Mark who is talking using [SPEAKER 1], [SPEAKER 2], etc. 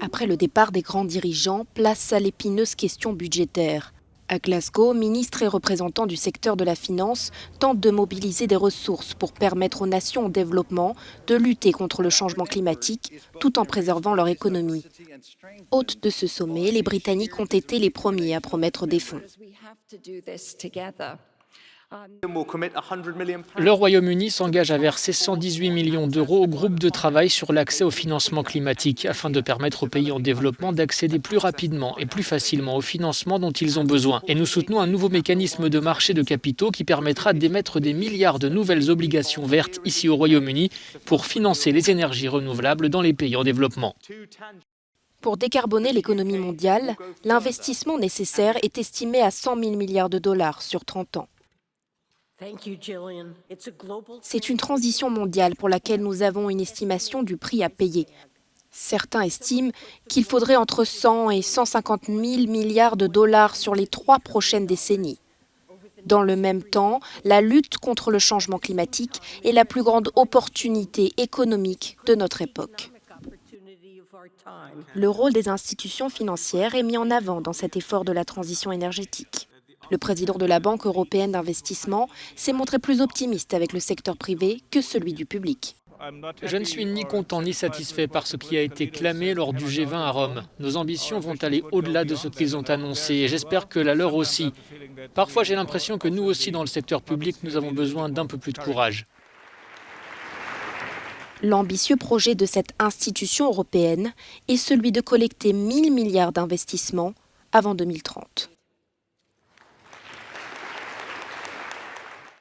[SPEAKER 1] Après le départ des grands dirigeants, place à l'épineuse question budgétaire. À Glasgow, ministres et représentants du secteur de la finance tentent de mobiliser des ressources pour permettre aux nations en développement de lutter contre le changement climatique tout en préservant leur économie. Hôtes de ce sommet, les Britanniques ont été les premiers à promettre des fonds.
[SPEAKER 2] Le Royaume-Uni s'engage à verser 118 millions d'euros au groupe de travail sur l'accès au financement climatique afin de permettre aux pays en développement d'accéder plus rapidement et plus facilement au financement dont ils ont besoin. Et nous soutenons un nouveau mécanisme de marché de capitaux qui permettra d'émettre des milliards de nouvelles obligations vertes ici au Royaume-Uni pour financer les énergies renouvelables dans les pays en développement.
[SPEAKER 1] Pour décarboner l'économie mondiale, l'investissement nécessaire est estimé à 100 000 milliards de dollars sur 30 ans. C'est une transition mondiale pour laquelle nous avons une estimation du prix à payer. Certains estiment qu'il faudrait entre 100 et 150 000 milliards de dollars sur les 3 prochaines décennies. Dans le même temps, la lutte contre le changement climatique est la plus grande opportunité économique de notre époque. Le rôle des institutions financières est mis en avant dans cet effort de la transition énergétique. Le président de la Banque européenne d'investissement s'est montré plus optimiste avec le secteur privé que celui du public.
[SPEAKER 2] Je ne suis ni content ni satisfait par ce qui a été clamé lors du G20 à Rome. Nos ambitions vont aller au-delà de ce qu'ils ont annoncé et j'espère que la leur aussi. Parfois, j'ai l'impression que nous aussi, dans le secteur public, nous avons besoin d'un peu plus de courage.
[SPEAKER 1] L'ambitieux projet de cette institution européenne est celui de collecter 1 000 milliards d'investissements avant 2030.